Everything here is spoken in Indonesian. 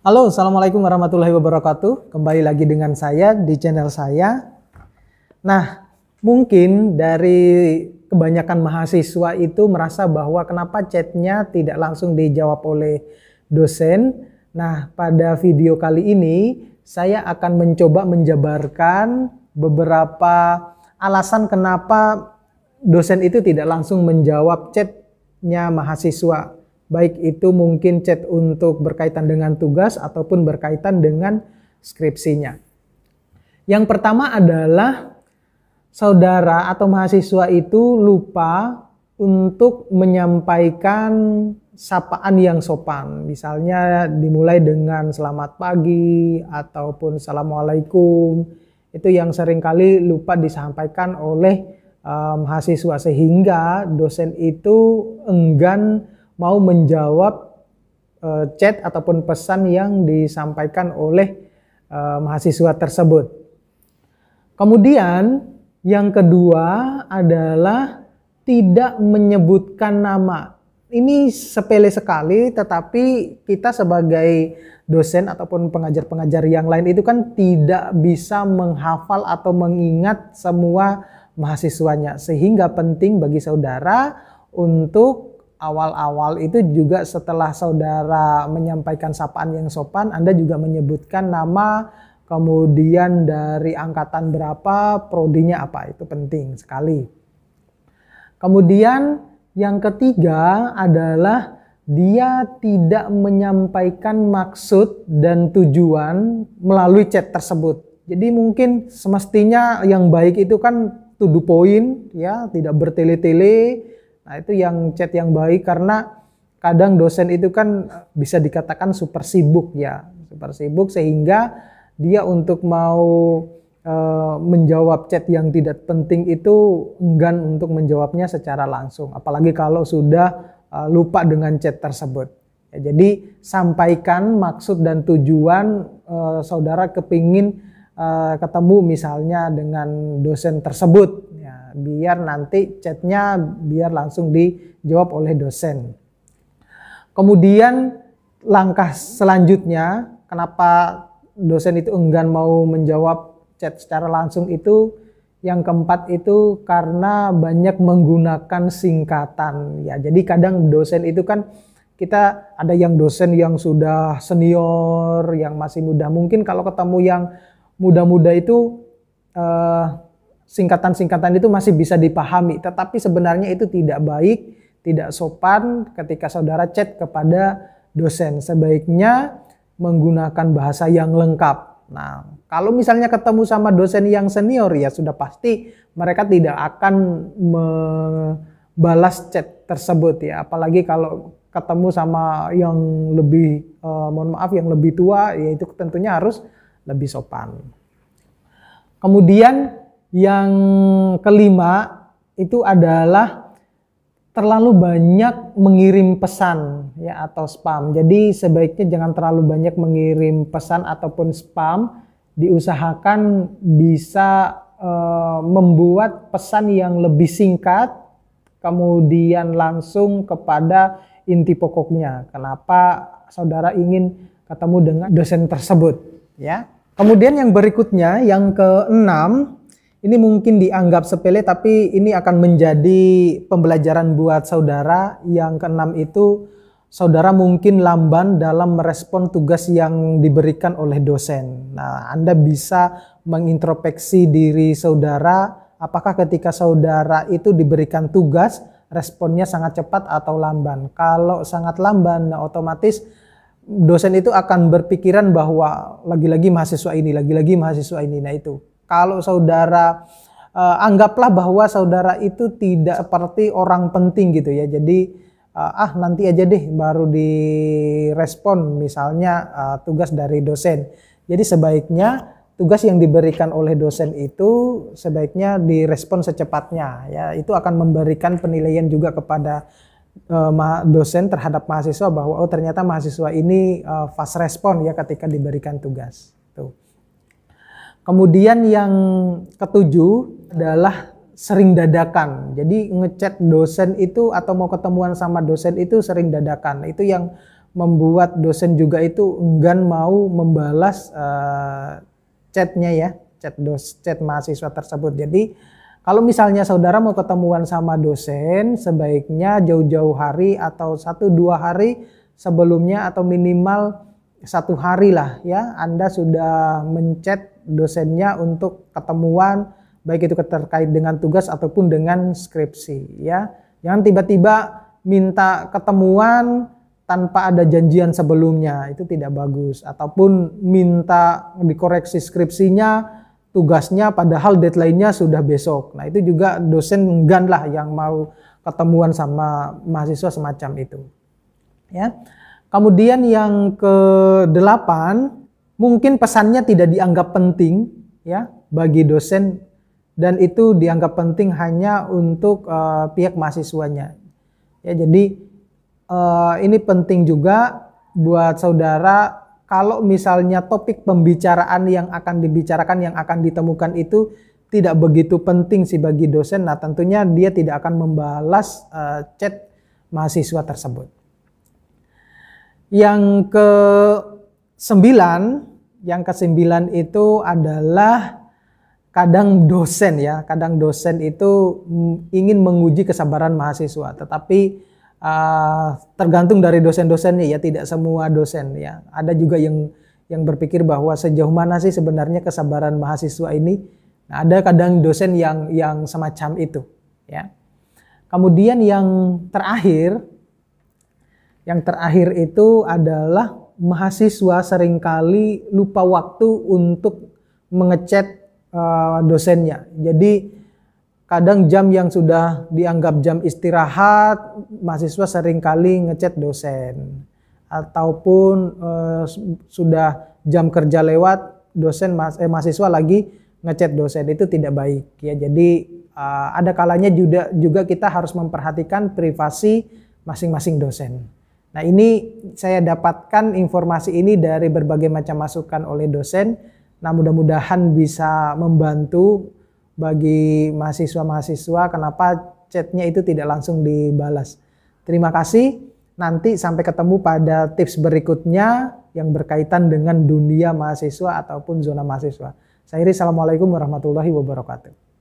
Halo, Assalamualaikum warahmatullahi wabarakatuh. Kembali lagi dengan saya di channel saya. Nah, mungkin dari kebanyakan mahasiswa itu merasa bahwa kenapa chatnya tidak langsung dijawab oleh dosen. Nah, pada video kali ini saya akan mencoba menjabarkan beberapa alasan kenapa dosen itu tidak langsung menjawab chatnya mahasiswa. Baik itu mungkin chat untuk berkaitan dengan tugas ataupun berkaitan dengan skripsinya. Yang pertama adalah saudara atau mahasiswa itu lupa untuk menyampaikan sapaan yang sopan. Misalnya dimulai dengan selamat pagi ataupun assalamualaikum. Itu yang seringkali lupa disampaikan oleh mahasiswa, sehingga dosen itu enggan mau menjawab chat ataupun pesan yang disampaikan oleh mahasiswa tersebut. Kemudian yang kedua adalah tidak menyebutkan nama. Ini sepele sekali, tetapi kita sebagai dosen ataupun pengajar-pengajar yang lain itu kan tidak bisa menghafal atau mengingat semua mahasiswanya. Sehingga penting bagi saudara untuk awal-awal itu juga setelah saudara menyampaikan sapaan yang sopan, Anda juga menyebutkan nama, kemudian dari angkatan berapa, prodinya apa, itu penting sekali. Kemudian yang ketiga adalah dia tidak menyampaikan maksud dan tujuan melalui chat tersebut. Jadi mungkin semestinya yang baik itu kan to the point, ya, tidak bertele-tele. Nah, itu yang chat yang baik, karena kadang dosen itu kan bisa dikatakan super sibuk, ya, super sibuk, sehingga dia untuk mau menjawab chat yang tidak penting itu enggan untuk menjawabnya secara langsung, apalagi kalau sudah lupa dengan chat tersebut. Ya, jadi sampaikan maksud dan tujuan saudara kepingin ketemu misalnya dengan dosen tersebut, ya, biar nanti chatnya biar langsung dijawab oleh dosen. Kemudian langkah selanjutnya, kenapa dosen itu enggan mau menjawab chat secara langsung itu, yang keempat itu karena banyak menggunakan singkatan. Ya, jadi kadang dosen itu kan kita ada yang dosen yang sudah senior, yang masih muda. Mungkin kalau ketemu yang muda-muda itu singkatan-singkatan itu masih bisa dipahami, tetapi sebenarnya itu tidak baik, tidak sopan ketika saudara chat kepada dosen. Sebaiknya menggunakan bahasa yang lengkap. Nah, kalau misalnya ketemu sama dosen yang senior, ya sudah pasti mereka tidak akan membalas chat tersebut, ya. Apalagi kalau ketemu sama yang lebih, mohon maaf, yang lebih tua, ya itu tentunya harus lebih sopan. Kemudian yang kelima itu adalah terlalu banyak mengirim pesan, ya, atau spam. Jadi sebaiknya jangan terlalu banyak mengirim pesan ataupun spam. Diusahakan bisa membuat pesan yang lebih singkat, kemudian langsung kepada inti pokoknya. Kenapa saudara ingin ketemu dengan dosen tersebut, ya. Kemudian yang berikutnya, yang keenam, ini mungkin dianggap sepele tapi ini akan menjadi pembelajaran buat saudara. Yang keenam itu, saudara mungkin lamban dalam merespon tugas yang diberikan oleh dosen. Nah, Anda bisa mengintrospeksi diri saudara, apakah ketika saudara itu diberikan tugas, responnya sangat cepat atau lamban. Kalau sangat lamban, nah otomatis dosen itu akan berpikiran bahwa lagi-lagi mahasiswa ini, lagi-lagi mahasiswa ini. Nah itu, kalau saudara anggaplah bahwa saudara itu tidak seperti orang penting gitu, ya. Jadi nanti aja deh baru direspon misalnya tugas dari dosen. Jadi sebaiknya tugas yang diberikan oleh dosen itu sebaiknya direspon secepatnya, ya. Itu akan memberikan penilaian juga kepada dosen terhadap mahasiswa bahwa oh ternyata mahasiswa ini fast respon, ya, ketika diberikan tugas. Tuh. Kemudian yang ketujuh adalah sering dadakan. Jadi ngechat dosen itu atau mau ketemuan sama dosen itu sering dadakan. Itu yang membuat dosen juga itu enggan mau membalas chatnya ya, chat mahasiswa tersebut. Jadi kalau misalnya saudara mau ketemuan sama dosen, sebaiknya jauh-jauh hari atau 1-2 hari sebelumnya atau minimal 1 hari lah ya, Anda sudah menchat dosennya untuk ketemuan, baik itu terkait dengan tugas ataupun dengan skripsi ya. Jangan tiba-tiba minta ketemuan tanpa ada janjian sebelumnya, itu tidak bagus. Ataupun minta dikoreksi skripsinya, tugasnya padahal deadline-nya sudah besok. Nah itu juga dosen enggan lah yang mau ketemuan sama mahasiswa semacam itu. Ya. Kemudian yang ke-8, mungkin pesannya tidak dianggap penting ya bagi dosen dan itu dianggap penting hanya untuk pihak mahasiswanya. Ya, jadi ini penting juga buat saudara kalau misalnya topik pembicaraan yang akan dibicarakan, yang akan ditemukan itu tidak begitu penting sih bagi dosen, nah tentunya dia tidak akan membalas chat mahasiswa tersebut. Yang ke-9 itu adalah kadang dosen ya, kadang dosen itu ingin menguji kesabaran mahasiswa, tetapi tergantung dari dosen-dosennya ya, tidak semua dosen ya. Ada juga yang berpikir bahwa sejauh mana sih sebenarnya kesabaran mahasiswa ini. Nah, ada kadang dosen yang semacam itu ya. Kemudian yang terakhir itu adalah mahasiswa seringkali lupa waktu untuk mengechat dosennya. Jadi kadang jam yang sudah dianggap jam istirahat, mahasiswa seringkali ngechat dosen. Ataupun sudah jam kerja lewat, mahasiswa lagi ngechat dosen. Itu tidak baik ya. Jadi ada kalanya juga kita harus memperhatikan privasi masing-masing dosen. Nah ini saya dapatkan informasi ini dari berbagai macam masukan oleh dosen. Nah mudah-mudahan bisa membantu bagi mahasiswa-mahasiswa kenapa chatnya itu tidak langsung dibalas. Terima kasih. Nanti sampai ketemu pada tips berikutnya yang berkaitan dengan dunia mahasiswa ataupun zona mahasiswa. Saya Iri, assalamualaikum warahmatullahi wabarakatuh.